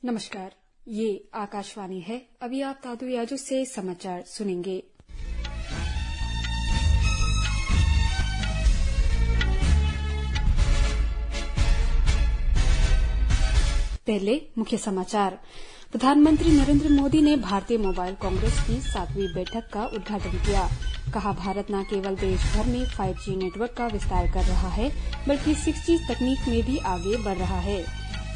नमस्कार, ये आकाशवाणी है। अभी आप तादु याजू से समाचार सुनेंगे। पहले मुख्य समाचार। प्रधानमंत्री नरेंद्र मोदी ने भारतीय मोबाइल कांग्रेस की 7वीं बैठक का उद्घाटन किया। कहा, भारत न केवल देश भर में 5G नेटवर्क का विस्तार कर रहा है, बल्कि 6G तकनीक में भी आगे बढ़ रहा है।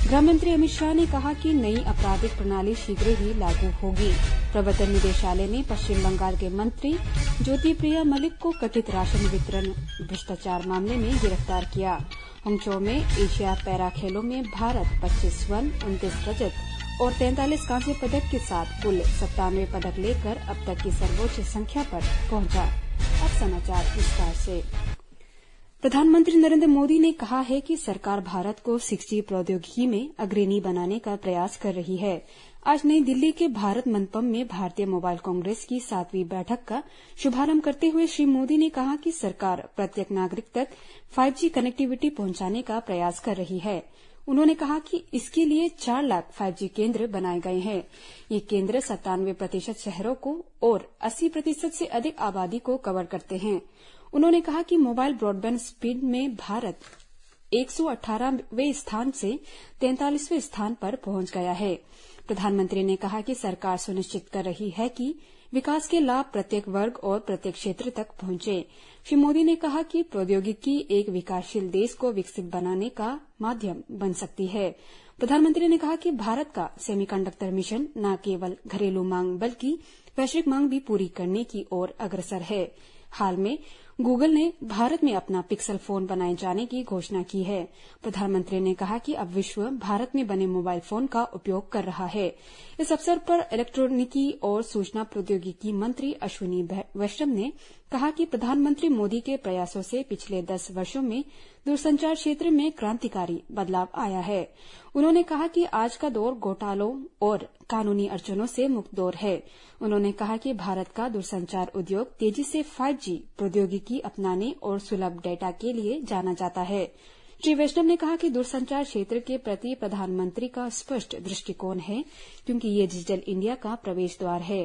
गृह मंत्री अमित शाह ने कहा कि नई आपराधिक प्रणाली शीघ्र ही लागू होगी। प्रवर्तन निदेशालय ने पश्चिम बंगाल के मंत्री ज्योति प्रिया मलिक को कथित राशन वितरण भ्रष्टाचार मामले में गिरफ्तार किया। हॉन्गझो में एशिया पैरा खेलों में भारत 25 स्वर्ण, 29 रजत और 43 कांस्य पदक के साथ कुल 97 पदक लेकर अब तक की सर्वोच्च संख्या पर पहुंचा। अब समाचार विस्तार से। प्रधानमंत्री नरेंद्र मोदी ने कहा है कि सरकार भारत को 6G प्रौद्योगिकी में अग्रणी बनाने का प्रयास कर रही है। आज नई दिल्ली के भारत मंडपम में भारतीय मोबाइल कांग्रेस की 7वीं बैठक का शुभारंभ करते हुए श्री मोदी ने कहा कि सरकार प्रत्येक नागरिक तक 5G कनेक्टिविटी पहुंचाने का प्रयास कर रही है। उन्होंने कहा कि इसके लिए 4 लाख 5G केंद्र बनाए गए हैं। ये केंद्र 97% शहरों को और 80% से अधिक आबादी को कवर करते हैं। उन्होंने कहा कि मोबाइल ब्रॉडबैंड स्पीड में भारत 118वें स्थान से 43वें स्थान पर पहुंच गया है। प्रधानमंत्री ने कहा कि सरकार सुनिश्चित कर रही है कि विकास के लाभ प्रत्येक वर्ग और प्रत्येक क्षेत्र तक पहुंचे। श्री मोदी ने कहा कि प्रौद्योगिकी एक विकासशील देश को विकसित बनाने का माध्यम बन सकती है। प्रधानमंत्री ने कहा कि भारत का सेमीकंडक्टर मिशन न केवल घरेलू मांग बल्कि वैश्विक मांग भी पूरी करने की ओर अग्रसर है। हाल में गूगल ने भारत में अपना पिक्सल फोन बनाए जाने की घोषणा की है। प्रधानमंत्री ने कहा कि अब विश्व भारत में बने मोबाइल फोन का उपयोग कर रहा है। इस अवसर पर इलेक्ट्रॉनिकी और सूचना प्रौद्योगिकी मंत्री अश्विनी वैष्णव ने कहा कि प्रधानमंत्री मोदी के प्रयासों से पिछले 10 वर्षों में दूरसंचार क्षेत्र में क्रांतिकारी बदलाव आया है। उन्होंने कहा कि आज का दौर घोटालों और कानूनी अड़चनों से मुक्त दौर है। उन्होंने कहा कि भारत का दूरसंचार उद्योग तेजी से 5G प्रौद्योगिकी अपनाने और सुलभ डेटा के लिए जाना जाता है। श्री वैष्णव ने कहा कि दूरसंचार क्षेत्र के प्रति प्रधानमंत्री का स्पष्ट दृष्टिकोण है, क्योंकि ये डिजिटल इंडिया का प्रवेश द्वार है।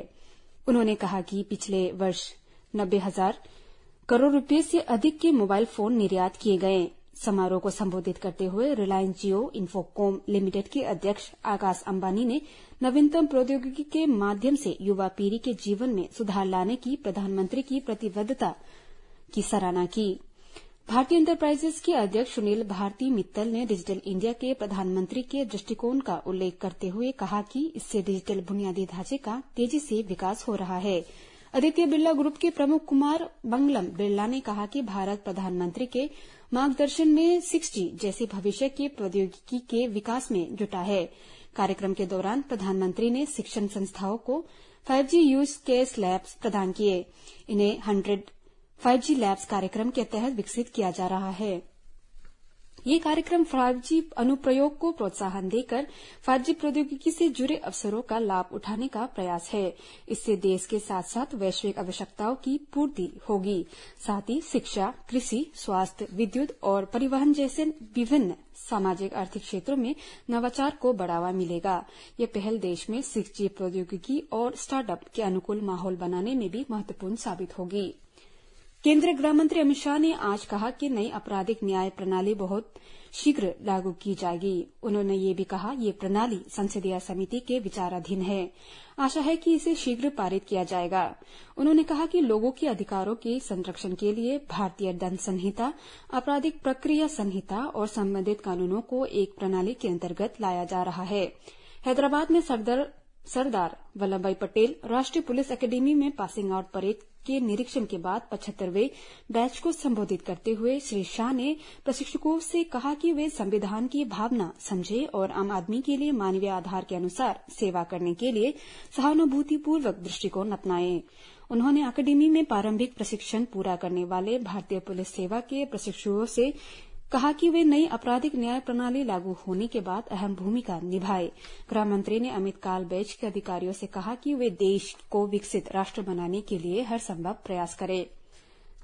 उन्होंने कहा कि पिछले वर्ष 90,000 करोड़ रुपये से अधिक के मोबाइल फोन निर्यात किए गए। समारोह को संबोधित करते हुए रिलायंस जियो इन्फोकॉम लिमिटेड के अध्यक्ष आकाश अंबानी ने नवीनतम प्रौद्योगिकी के माध्यम से युवा पीढ़ी के जीवन में सुधार लाने की प्रधानमंत्री की प्रतिबद्धता की सराहना की। भारतीय एंटरप्राइजेस के अध्यक्ष सुनील भारती मित्तल ने डिजिटल इंडिया के प्रधानमंत्री के दृष्टिकोण का उल्लेख करते हुए कहा कि इससे डिजिटल बुनियादी ढांचे का तेजी से विकास हो रहा है। आदित्य बिरला ग्रुप के प्रमुख कुमार मंगलम बिरला ने कहा कि भारत प्रधानमंत्री के मार्गदर्शन में 6G जैसे भविष्य की प्रौद्योगिकी के विकास में जुटा है। कार्यक्रम के दौरान प्रधानमंत्री ने शिक्षण संस्थाओं को 5G यूज केस लैब्स प्रदान किए। इन्हें 100 5G लैब्स कार्यक्रम के तहत विकसित किया जा रहा है। ये कार्यक्रम 5G अनुप्रयोग को प्रोत्साहन देकर 5G प्रौद्योगिकी से जुड़े अवसरों का लाभ उठाने का प्रयास है। इससे देश के साथ साथ वैश्विक आवश्यकताओं की पूर्ति होगी। साथ ही शिक्षा, कृषि, स्वास्थ्य, विद्युत और परिवहन जैसे विभिन्न सामाजिक आर्थिक क्षेत्रों में नवाचार को बढ़ावा मिलेगा। यह पहल देश में 6G प्रौद्योगिकी और स्टार्टअप के अनुकूल माहौल बनाने में भी महत्वपूर्ण साबित होगी। केंद्रीय गृह मंत्री अमित शाह ने आज कहा कि नई आपराधिक न्याय प्रणाली बहुत शीघ्र लागू की जाएगी। उन्होंने ये भी कहा, ये प्रणाली संसदीय समिति के विचाराधीन है। आशा है कि इसे शीघ्र पारित किया जाएगा। उन्होंने कहा कि लोगों के अधिकारों के संरक्षण के लिए भारतीय दंड संहिता, आपराधिक प्रक्रिया संहिता और संबंधित कानूनों को एक प्रणाली के अंतर्गत लाया जा रहा है। हैदराबाद में सरदार वल्लभ भाई पटेल राष्ट्रीय पुलिस अकादमी में पासिंग आउट परेड के निरीक्षण के बाद 75वें बैच को संबोधित करते हुए श्री शाह ने प्रशिक्षकों से कहा कि वे संविधान की भावना समझें और आम आदमी के लिए मानवीय आधार के अनुसार सेवा करने के लिए सहानुभूतिपूर्वक दृष्टिकोण अपनाएं। उन्होंने अकादमी में प्रारंभिक प्रशिक्षण पूरा करने वाले भारतीय पुलिस सेवा के प्रशिक्षुओं से कहा कि वे नई आपराधिक न्याय प्रणाली लागू होने के बाद अहम भूमिका निभाए। गृह मंत्री ने अमित काल बैच के अधिकारियों से कहा कि वे देश को विकसित राष्ट्र बनाने के लिए हर संभव प्रयास करें।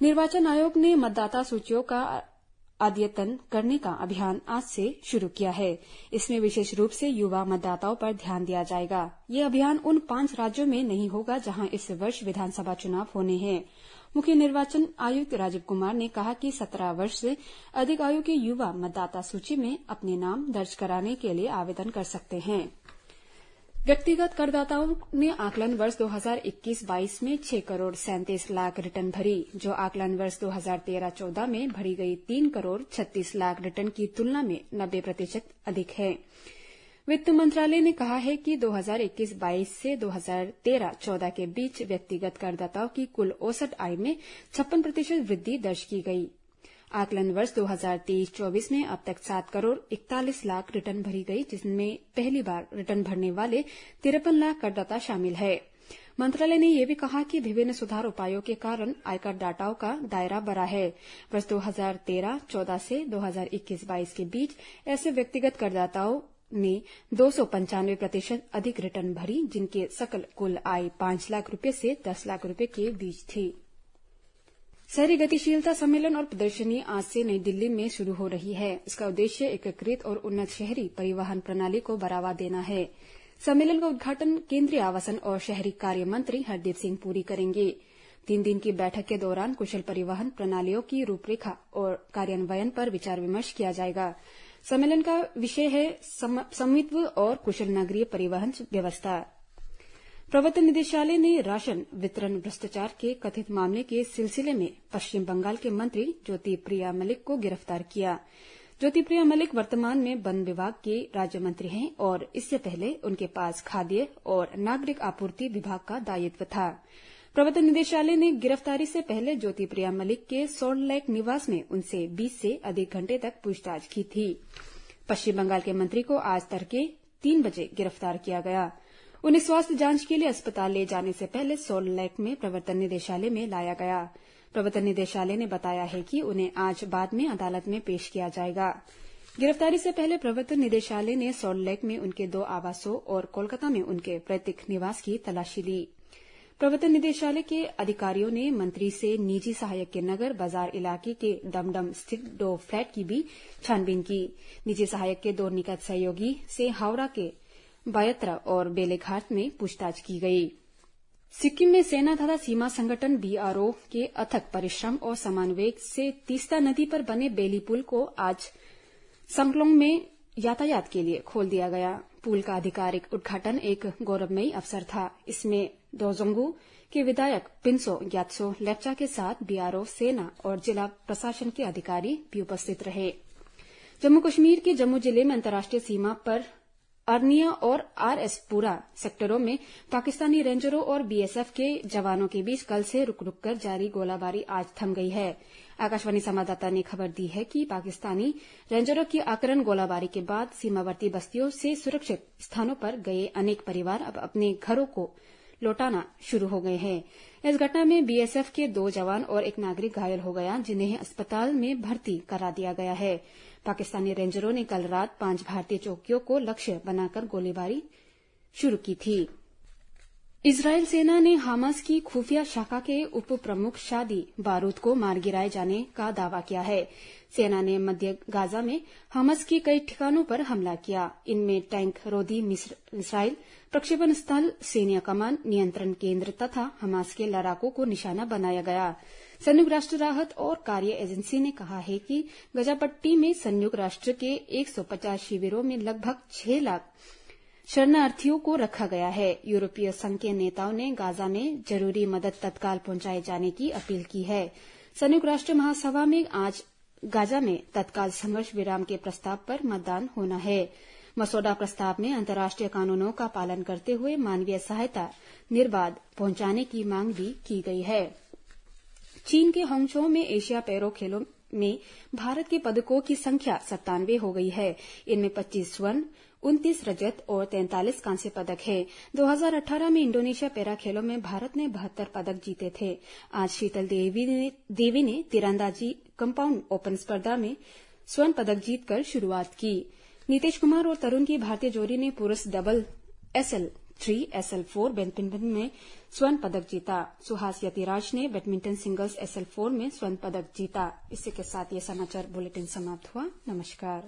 निर्वाचन आयोग ने मतदाता सूचियों का अद्यतन करने का अभियान आज से शुरू किया है। इसमें विशेष रूप से युवा मतदाताओं पर ध्यान दिया जाएगा। ये अभियान उन 5 राज्यों में नहीं होगा जहां इस वर्ष विधानसभा चुनाव होने हैं। मुख्य निर्वाचन आयुक्त राजीव कुमार ने कहा कि 17 वर्ष से अधिक आयु के युवा मतदाता सूची में अपने नाम दर्ज कराने के लिए आवेदन कर सकते हैं। व्यक्तिगत करदाताओं ने आकलन वर्ष 2021-22 में 6 करोड़ 37 लाख रिटर्न भरी, जो आकलन वर्ष 2013-14 में भरी गई 3 करोड़ 36 लाख रिटर्न की तुलना में 90% अधिक है। वित्त मंत्रालय ने कहा है कि 2021-22 से 2013-14 के बीच व्यक्तिगत करदाताओं की कुल औसत आय में 56% वृद्धि दर्ज की गई। आकलन वर्ष 2023-24 में अब तक 7 करोड़ 41 लाख रिटर्न भरी गई, जिसमें पहली बार रिटर्न भरने वाले 53 लाख करदाता शामिल है। मंत्रालय ने यह भी कहा कि विभिन्न सुधार उपायों के कारण आयकर दाताओं का दायरा बढ़ा है। वर्ष 2013-14 से 2021-22 के बीच ऐसे व्यक्तिगत करदाताओं ने 295% अधिक रिटर्न भरी, जिनके सकल कुल आय 5 लाख रुपये से 10 लाख रुपये के बीच थी। शहरी गतिशीलता सम्मेलन और प्रदर्शनी आज से नई दिल्ली में शुरू हो रही है। इसका उद्देश्य एकीकृत और उन्नत शहरी परिवहन प्रणाली को बढ़ावा देना है। सम्मेलन का उद्घाटन केंद्रीय आवासन और शहरी कार्य मंत्री हरदीप सिंह पुरी करेंगे। 3 दिन की बैठक के दौरान कुशल परिवहन प्रणालियों की रूपरेखा और कार्यान्वयन पर विचार विमर्श किया जाएगा। सम्मेलन का विषय है स्वामित्व और कुशल नगरीय परिवहन व्यवस्था। प्रवर्तन निदेशालय ने राशन वितरण भ्रष्टाचार के कथित मामले के सिलसिले में पश्चिम बंगाल के मंत्री ज्योति प्रिया मलिक को गिरफ्तार किया। ज्योति प्रिया मलिक वर्तमान में वन विभाग के राज्य मंत्री हैं और इससे पहले उनके पास खाद्य और नागरिक आपूर्ति विभाग का दायित्व था। प्रवर्तन निदेशालय ने गिरफ्तारी से पहले ज्योति प्रिया मलिक के सॉल्ट लेक निवास में उनसे 20 से अधिक घंटे तक पूछताछ की थी। पश्चिम बंगाल के मंत्री को आज तड़के 3 बजे गिरफ्तार किया गया। उन्हें स्वास्थ्य जांच के लिए अस्पताल ले जाने से पहले सॉल्ट लेक में प्रवर्तन निदेशालय में लाया गया। प्रवर्तन निदेशालय ने बताया है कि उन्हें आज बाद में अदालत में पेश किया जाएगा। गिरफ्तारी से पहले प्रवर्तन निदेशालय ने सॉल्ट लेक में उनके 2 आवासों और कोलकाता में उनके पैतृक निवास की तलाशी ली। प्रवर्तन निदेशालय के अधिकारियों ने मंत्री से निजी सहायक के नगर बाजार इलाके के डमडम स्थित 2 फ्लैट की भी छानबीन की। निजी सहायक के 2 निकट सहयोगी से हावड़ा के बायत्रा और बेलेघाट में पूछताछ की गई। सिक्किम में सेना तथा सीमा संगठन बीआरओ के अथक परिश्रम और समन्वय से तीस्ता नदी पर बने बेली पुल को आज संगलोंग में यातायात के लिए खोल दिया गया। पुल का आधिकारिक उद्घाटन एक गौरवमयी अवसर था। इसमें दोजोंगू के विधायक पिंसो ग्यात्सो लेप्चा के साथ बीआरओ, सेना और जिला प्रशासन के अधिकारी भी उपस्थित रहे। जम्मू कश्मीर के जम्मू जिले में अंतर्राष्ट्रीय सीमा पर अर्निया और आरएस पुरा सेक्टरों में पाकिस्तानी रेंजरों और बीएसएफ के जवानों के बीच कल से रुक रुक कर जारी गोलाबारी आज थम गई है। आकाशवाणी संवाददाता ने खबर दी है कि पाकिस्तानी रेंजरों की आक्रामक गोलाबारी के बाद सीमावर्ती बस्तियों से सुरक्षित स्थानों पर गए अनेक परिवार अब अपने घरों को लौटाना शुरू हो गए हैं। इस घटना में बीएसएफ के 2 जवान और 1 नागरिक घायल हो गया, जिन्हें अस्पताल में भर्ती करा दिया गया है। पाकिस्तानी रेंजरों ने कल रात 5 भारतीय चौकियों को लक्ष्य बनाकर गोलीबारी शुरू की थी। इजरायल सेना ने हमास की खुफिया शाखा के उप प्रमुख शादी बारूद को मार गिराए जाने का दावा किया है। सेना ने मध्य गाजा में हमास के कई ठिकानों पर हमला किया। इनमें टैंक रोधी मिसाइल प्रक्षेपण स्थल, सैन्य कमान, नियंत्रण केंद्र तथा हमास के लड़ाकों को निशाना बनाया गया। संयुक्त राष्ट्र राहत और कार्य एजेंसी ने कहा है कि गजा पट्टी में संयुक्त राष्ट्र के 150 शिविरों में लगभग 6 लाख शरणार्थियों को रखा गया है। यूरोपीय संघ के नेताओं ने गाजा में जरूरी मदद तत्काल पहुंचाए जाने की अपील की है। संयुक्त राष्ट्र महासभा में आज गाजा में तत्काल संघर्ष विराम के प्रस्ताव पर मतदान होना है। मसौदा प्रस्ताव में अंतर्राष्ट्रीय कानूनों का पालन करते हुए मानवीय सहायता निर्बाध पहुंचाने की मांग भी की गई है। चीन के हांगझोउ में एशिया पैरो खेलों में भारत के पदकों की संख्या 97 हो गई है। इनमें 25 स्वर्ण, 29 रजत और 43 कांस्य पदक है। 2018 में इंडोनेशिया पैरा खेलों में भारत ने 72 पदक जीते थे। आज शीतल देवी ने तीरंदाजी कंपाउंड ओपन स्पर्धा में स्वर्ण पदक जीतकर शुरुआत की। नीतीश कुमार और तरुण की भारतीय जोड़ी ने पुरुष डबल एसएल 3 SL4 बैडमिंटन में स्वर्ण पदक जीता। सुहास यतिराज ने बैडमिंटन सिंगल्स SL4 में स्वर्ण पदक जीता। इसी के साथ ये समाचार बुलेटिन समाप्त हुआ। नमस्कार।